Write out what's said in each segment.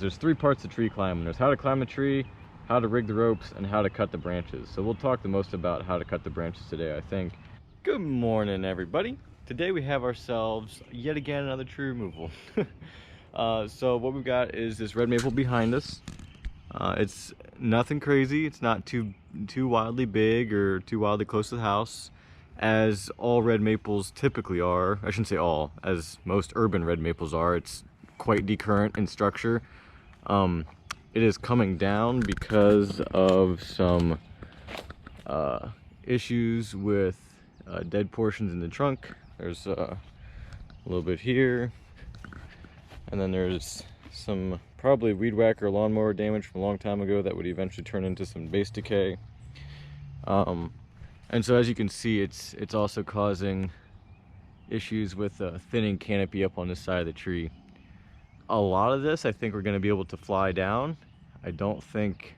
There's three parts of tree climbing. There's how to climb a tree, how to rig the ropes, and how to cut the branches. So we'll talk the most about how to cut the branches today, I think. Good morning, everybody. Today we have ourselves yet again another tree removal. So what we've got is this red maple behind us. It's nothing crazy. It's not too wildly big or too wildly close to the house, as all red maples typically are. I shouldn't say all, as most urban red maples are. It's quite decurrent in structure. It is coming down because of some issues with dead portions in the trunk. There's a little bit here, and then there's some probably weed whacker lawnmower damage from a long time ago that would eventually turn into some base decay. And so as you can see, it's also causing issues with a thinning canopy up on this side of the tree. A lot of this I think we're going to be able to fly down. I don't think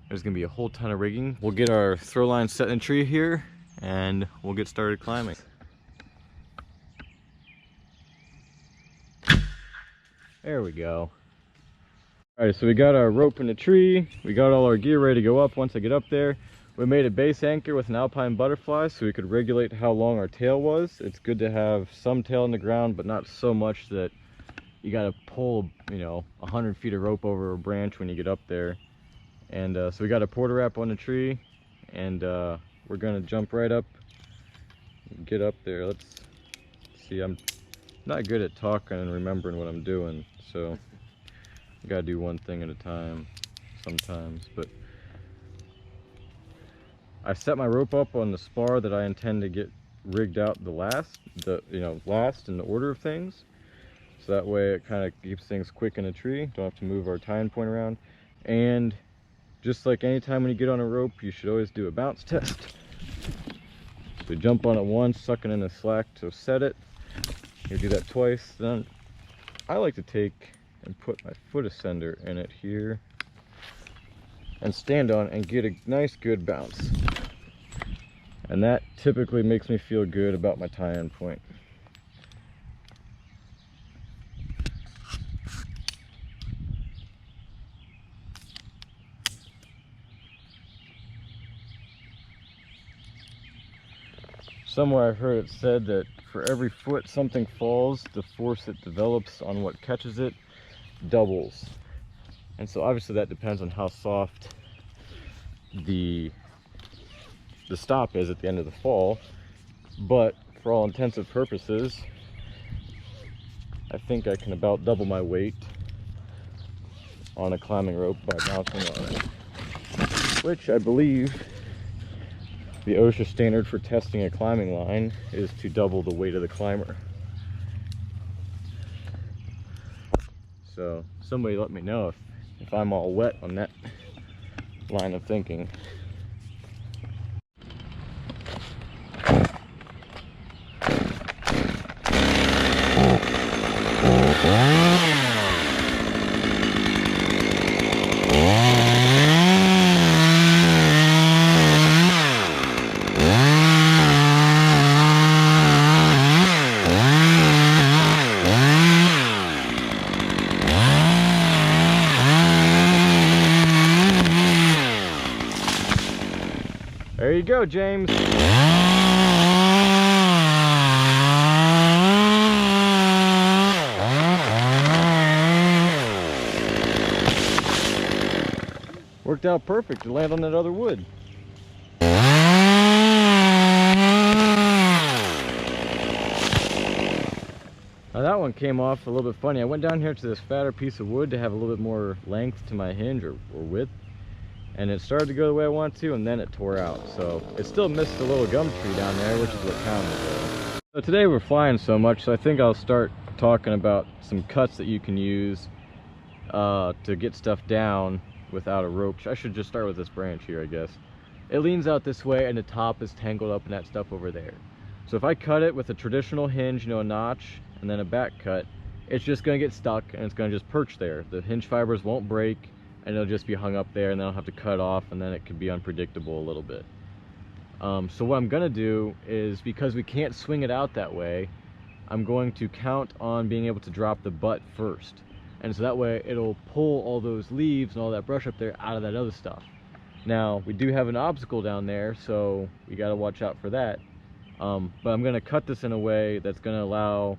there's going to be a whole ton of rigging. We'll get our throw line set in the tree here and we'll get started climbing. There we go. Alright, so we got our rope in the tree. We got all our gear ready to go up once I get up there. We made a base anchor with an alpine butterfly so we could regulate how long our tail was. It's good to have some tail in the ground, but not so much that you got to pull, 100 feet of rope over a branch when you get up there. And so we got a porta wrap on the tree, and we're gonna jump right up and get up there. Let's see, I'm not good at talking and remembering what I'm doing, so I gotta do one thing at a time sometimes. But I set my rope up on the spar that I intend to get rigged out last in the order of things. So that way it kind of keeps things quick in a tree. Don't have to move our tying point around. And just like any time when you get on a rope, you should always do a bounce test. So jump on it once, suck it in the slack to set it. You do that twice. Then I like to take and put my foot ascender in it here and stand on it and get a nice good bounce. And that typically makes me feel good about my tie-in point. Somewhere I've heard it said that for every foot something falls, the force it develops on what catches it doubles. And so obviously that depends on how soft the stop is at the end of the fall. But for all intents and purposes, I think I can about double my weight on a climbing rope by bouncing on it, which I believe the OSHA standard for testing a climbing line is to double the weight of the climber. So somebody let me know if I'm all wet on that line of thinking. There you go, James. Worked out perfect to land on that other wood. Now that one came off a little bit funny. I went down here to this fatter piece of wood to have a little bit more length to my hinge or width. And it started to go the way I wanted to, and then it tore out. So it still missed the little gum tree down there, which is what counted. So today we're flying so much, so I think I'll start talking about some cuts that you can use to get stuff down without a rope. I should just start with this branch here, I guess. It leans out this way, and the top is tangled up in that stuff over there. So if I cut it with a traditional hinge, a notch, and then a back cut, it's just gonna get stuck, and it's gonna just perch there. The hinge fibers won't break, and it'll just be hung up there, and then I'll have to cut off, and then it could be unpredictable a little bit. So what I'm gonna do is, because we can't swing it out that way, I'm going to count on being able to drop the butt first. and so that way it'll pull all those leaves and all that brush up there out of that other stuff. Now we do have an obstacle down there, so we got to watch out for that. But I'm going to cut this in a way that's going to allow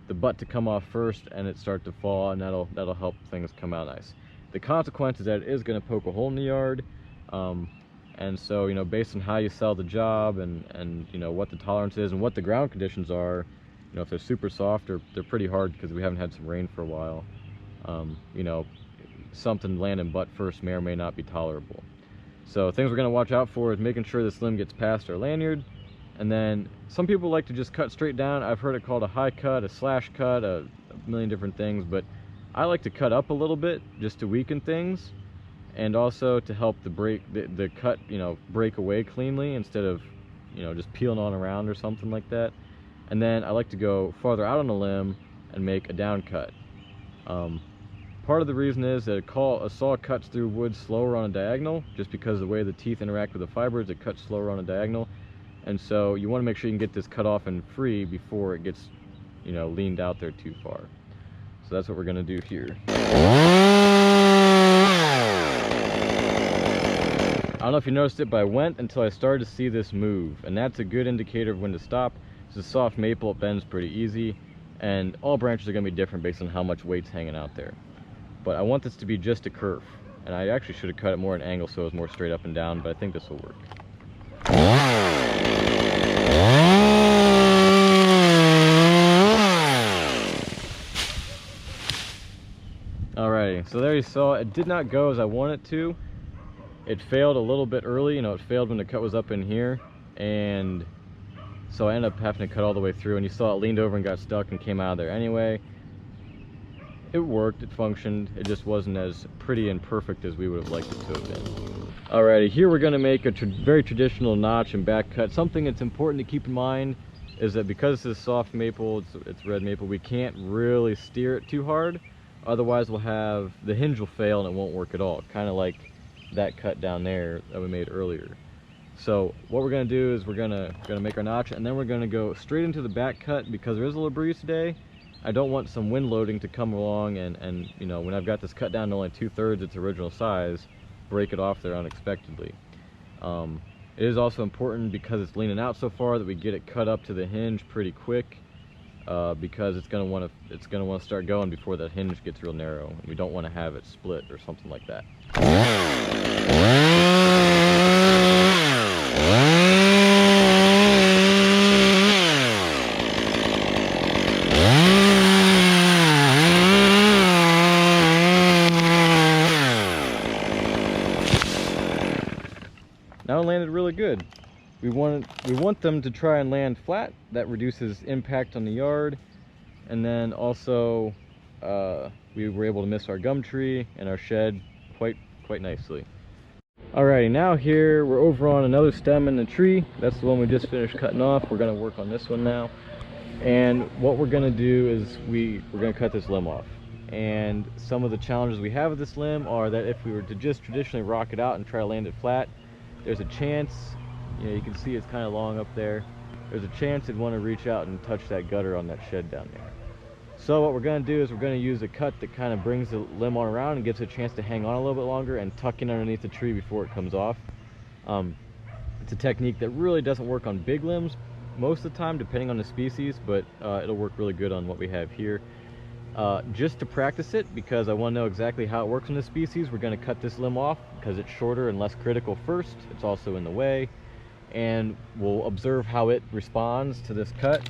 the butt to come off first and it start to fall, and that'll help things come out nice. The consequence is that it is going to poke a hole in the yard, and so, you know, based on how you sell the job and you know what the tolerance is and what the ground conditions are, you know, if they're super soft or they're pretty hard because we haven't had some rain for a while, you know, something landing butt first may or may not be tolerable. So things we're going to watch out for is making sure this limb gets past our lanyard. And then some people like to just cut straight down. I've heard it called a high cut, a slash cut, a million different things, but I like to cut up a little bit just to weaken things, and also to help the cut, you know, break away cleanly instead of, you know, just peeling on around or something like that. And then I like to go farther out on the limb and make a down cut. Part of the reason is that a saw cuts through wood slower on a diagonal, just because of the way the teeth interact with the fibers. It cuts slower on a diagonal, and so you want to make sure you can get this cut off and free before it gets, you know, leaned out there too far. So that's what we're going to do here. I don't know if you noticed it, but I went until I started to see this move, and that's a good indicator of when to stop. It's a soft maple, it bends pretty easy, and all branches are going to be different based on how much weight's hanging out there. But I want this to be just a curve, and I actually should have cut it more at an angle so it was more straight up and down, but I think this will work. Alrighty, so there you saw, it did not go as I wanted it to. It failed a little bit early, you know, it failed when the cut was up in here, and so I ended up having to cut all the way through, and you saw it leaned over and got stuck and came out of there anyway. It worked, it functioned, it just wasn't as pretty and perfect as we would have liked it to have been. Alrighty, here we're going to make a very traditional notch and back cut. Something that's important to keep in mind is that because this is soft maple, it's red maple, we can't really steer it too hard. Otherwise we'll have, the hinge will fail and it won't work at all. Kind of like that cut down there that we made earlier. So what we're going to do is we're going to make our notch, and then we're going to go straight into the back cut. Because there is a little breeze today, I don't want some wind loading to come along and you know, when I've got this cut down to only 2/3 its original size, break it off there unexpectedly. It is also important, because it's leaning out so far, that we get it cut up to the hinge pretty quick, because it's gonna want to start going before that hinge gets real narrow. We don't want to have it split or something like that. Now it landed really good. We want them to try and land flat. That reduces impact on the yard, and then also we were able to miss our gum tree and our shed quite nicely. Alrighty, now here we're over on another stem in the tree. That's the one we just finished cutting off. We're going to work on this one now, and what we're going to do is we're going to cut this limb off. And some of the challenges we have with this limb are that if we were to just traditionally rock it out and try to land it flat, there's a chance, you know, you can see it's kind of long up there, there's a chance it'd want to reach out and touch that gutter on that shed down there. So what we're going to do is we're going to use a cut that kind of brings the limb on around and gives it a chance to hang on a little bit longer and tuck in underneath the tree before it comes off. It's a technique that really doesn't work on big limbs most of the time, depending on the species, but it'll work really good on what we have here. Just to practice it, because I want to know exactly how it works in this species, we're going to cut this limb off because it's shorter and less critical first. It's also in the way, and we'll observe how it responds to this cut,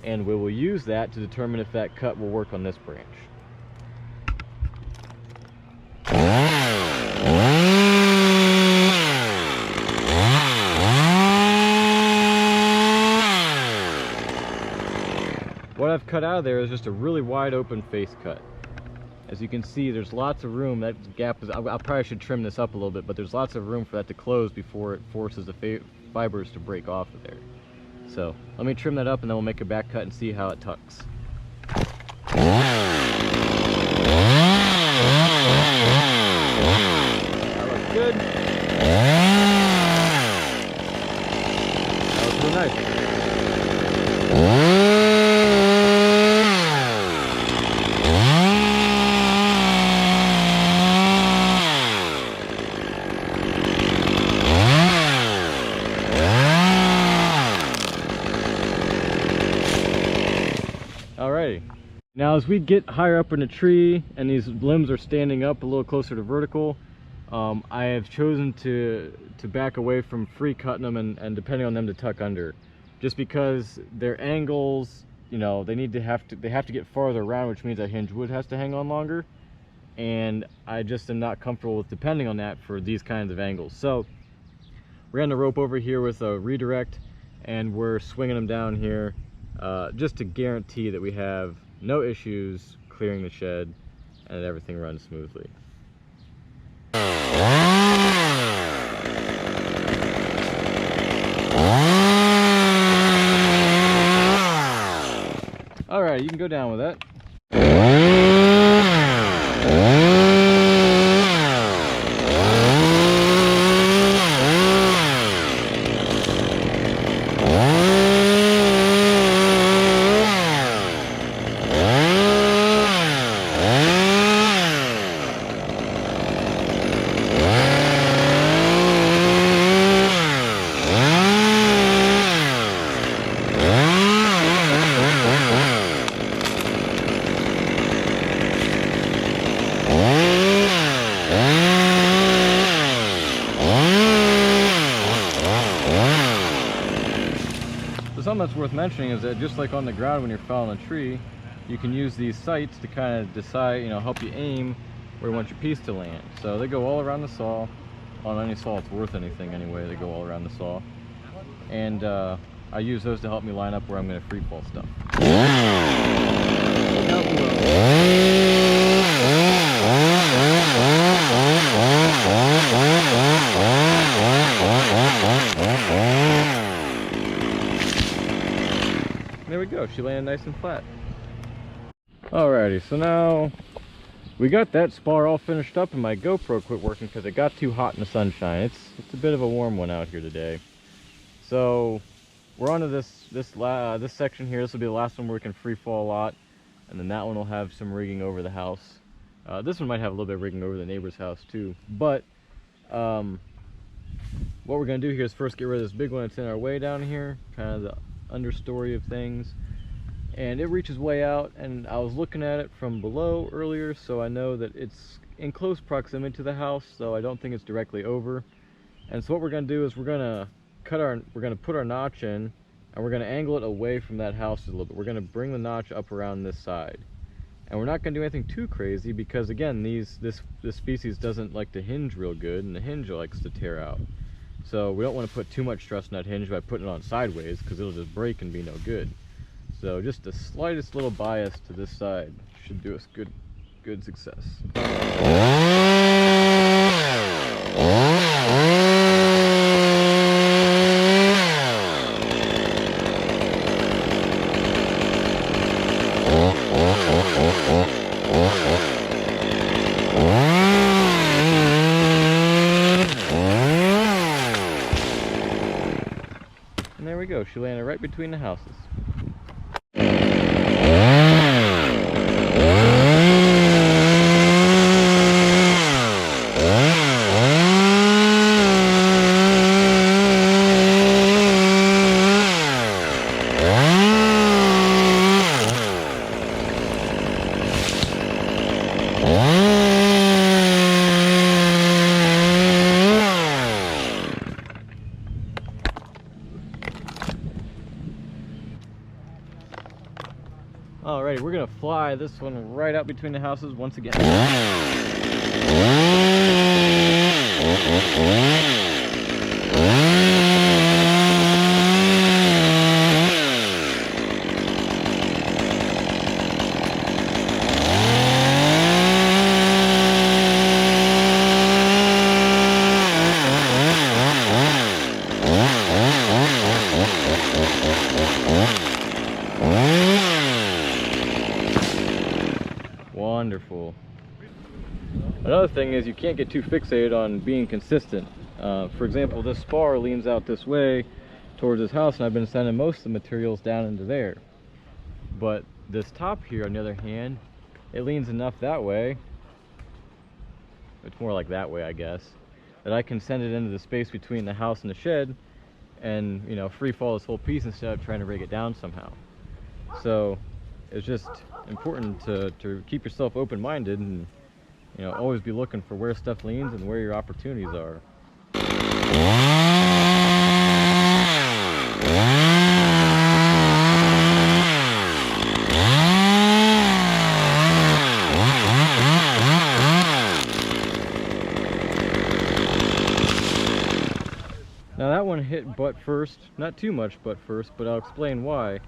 and we will use that to determine if that cut will work on this branch. What I've cut out of there is just a really wide open face cut. As you can see, there's lots of room. That gap is, I probably should trim this up a little bit, but there's lots of room for that to close before it forces the fibers to break off of there. So let me trim that up, and then we'll make a back cut and see how it tucks. That looks good. That looks real nice. Now as we get higher up in the tree and these limbs are standing up a little closer to vertical, I have chosen to back away from free cutting them and depending on them to tuck under, just because their angles, you know, they have to get farther around, which means that hinge wood has to hang on longer, and I just am not comfortable with depending on that for these kinds of angles. So we're on the rope over here with a redirect, and we're swinging them down here just to guarantee that we have no issues clearing the shed and that everything runs smoothly. Alright, you can go down with that. Something that's worth mentioning is that just like on the ground when you're felling a tree, you can use these sights to kind of decide, you know, help you aim where you want your piece to land. So they go all around the saw. On any saw it's worth anything anyway, they go all around the saw. And I use those to help me line up where I'm going to free fall stuff. There we go, she landed nice and flat. Alrighty, so now we got that spar all finished up and my GoPro quit working because it got too hot in the sunshine. It's a bit of a warm one out here today. So we're on to this section here. This will be the last one where we can free fall a lot, and then that one will have some rigging over the house. This one might have a little bit of rigging over the neighbor's house too. But what we're going to do here is first get rid of this big one that's in our way down here, kind of the understory of things, and it reaches way out, and I was looking at it from below earlier, so I know that it's in close proximity to the house, so I don't think it's directly over. And so what we're going to do is we're going to put our notch in, and we're going to angle it away from that house a little bit. We're going to bring the notch up around this side, and we're not going to do anything too crazy because again this species doesn't like to hinge real good, and the hinge likes to tear out. So we don't want to put too much stress on that hinge by putting it on sideways because it'll just break and be no good. So just the slightest little bias to this side should do us good success. And there we go, she landed right between the houses. Alrighty, we're gonna fly this one right out between the houses once again. Wonderful. Another thing is you can't get too fixated on being consistent. For example, this spar leans out this way towards this house, and I've been sending most of the materials down into there. But this top here, on the other hand, it leans enough that way, it's more like that way I guess, that I can send it into the space between the house and the shed and, you know, free fall this whole piece instead of trying to rig it down somehow. So it's just important to keep yourself open-minded and, you know, always be looking for where stuff leans and where your opportunities are. Now that one hit butt first, not too much butt first, but I'll explain why.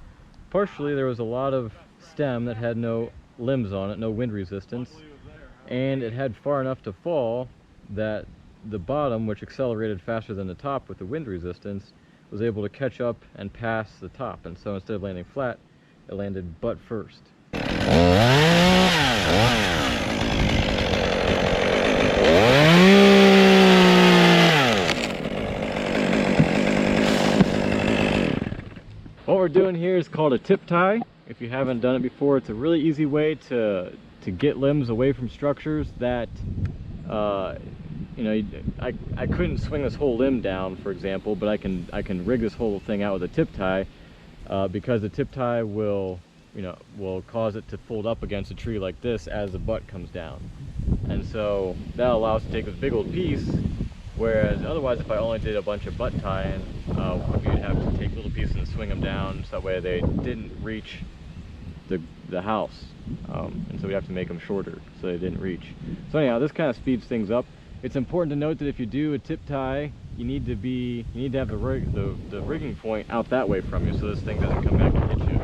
Partially there was a lot of stem that had no limbs on it, no wind resistance, and it had far enough to fall that the bottom, which accelerated faster than the top with the wind resistance, was able to catch up and pass the top, and so instead of landing flat, it landed butt first. What we're doing here is called a tip tie. If you haven't done it before, it's a really easy way to get limbs away from structures that, you know, I couldn't swing this whole limb down, for example, but I can rig this whole thing out with a tip tie, because the tip tie will, you know, will cause it to fold up against a tree like this as the butt comes down, and so that allows us to take this big old piece. Whereas otherwise, if I only did a bunch of butt tying, you'd have to take little pieces and swing them down so that way they didn't reach the house. And so we have to make them shorter so they didn't reach. So anyhow, this kind of speeds things up. It's important to note that if you do a tip tie, you need to have the rigging point out that way from you so this thing doesn't come back and hit you.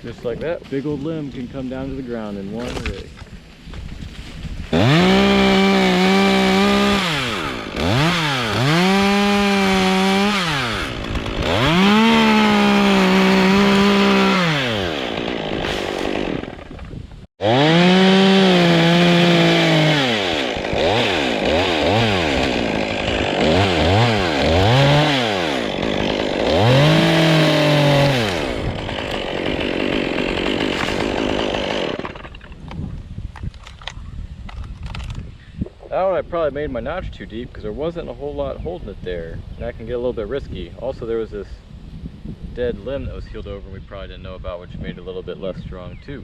Just like that, big old limb can come down to the ground in one rig. That one I probably made my notch too deep because there wasn't a whole lot holding it there, and that can get a little bit risky. Also, there was this dead limb that was healed over and we probably didn't know about, which made it a little bit less strong too.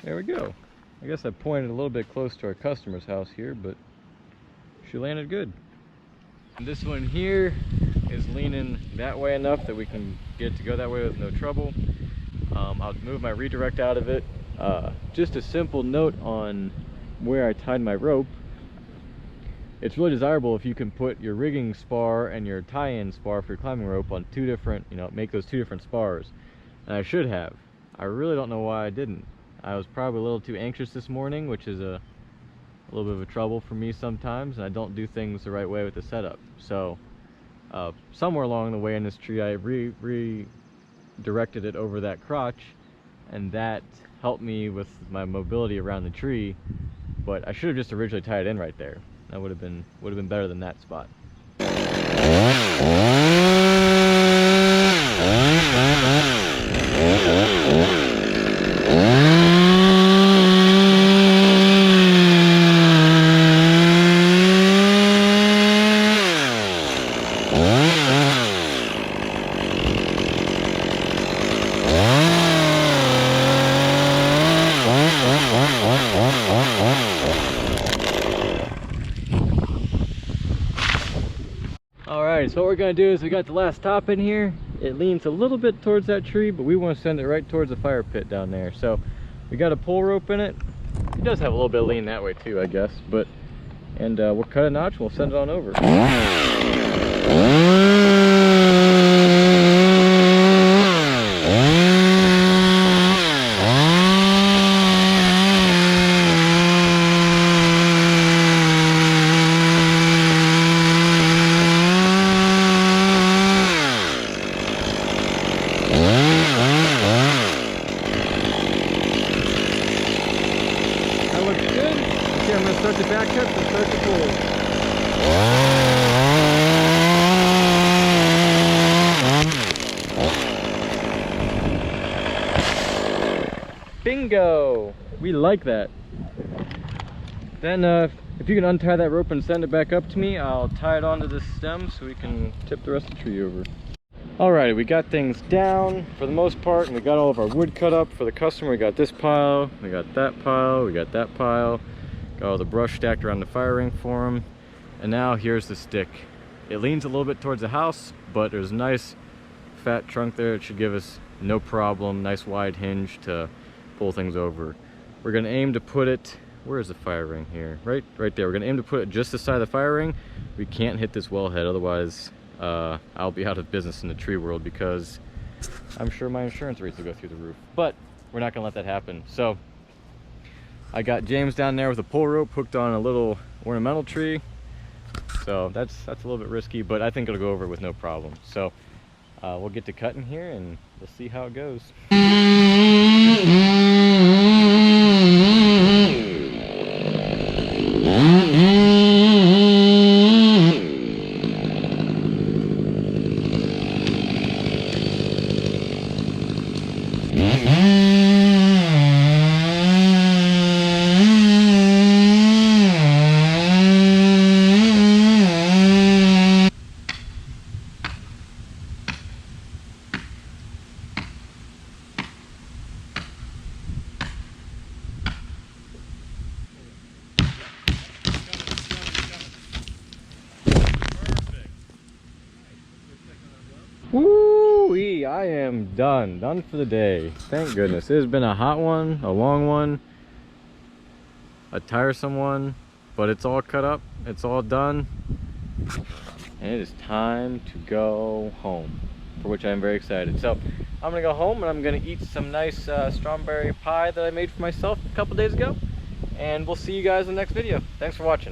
There we go. I guess I pointed a little bit close to our customer's house here, but she landed good. And this one here is leaning that way enough that we can get it to go that way with no trouble. I'll move my redirect out of it. Just a simple note on where I tied my rope. It's really desirable if you can put your rigging spar and your tie-in spar for your climbing rope on two different, you know, make those two different spars. And I should have. I really don't know why I didn't. I was probably a little too anxious this morning, which is a little bit of a trouble for me sometimes, and I don't do things the right way with the setup. So somewhere along the way in this tree I redirected it over that crotch, and that helped me with my mobility around the tree, but I should have just originally tied it in right there. That would have been better than that spot. Alright, so what we're going to do is we got the last top in here. It leans a little bit towards that tree, but we want to send it right towards the fire pit down there. So we got a pull rope in it. It does have a little bit of lean that way too, I guess. And we'll cut a notch and we'll send it on over. start to back up and start to pull. Bingo! We like that. Then if you can untie that rope and send it back up to me, I'll tie it onto this stem so we can tip the rest of the tree over. Alrighty, we got things down for the most part, and we got all of our wood cut up for the customer. We got this pile, we got that pile, we got that pile, got all the brush stacked around the fire ring for him. And now here's the stick. It leans a little bit towards the house, but there's a nice fat trunk there. It should give us no problem, nice wide hinge to pull things over. We're gonna aim to put it, where is the fire ring here? Right there. We're gonna aim to put it just aside the fire ring. We can't hit this wellhead, otherwise I'll be out of business in the tree world, because I'm sure my insurance rates will go through the roof. But we're not gonna let that happen. So I got James down there with a pull rope hooked on a little ornamental tree. So that's a little bit risky, but I think it'll go over with no problem. So we'll get to cutting here and we'll see how it goes. Woo-wee, I am done for the day. Thank goodness. It has been a hot one, a long one, a tiresome one, but it's all cut up, it's all done, and it is time to go home, for which I am very excited. So I'm gonna go home and I'm gonna eat some nice strawberry pie that I made for myself a couple days ago, and we'll see you guys in the next video. Thanks for watching.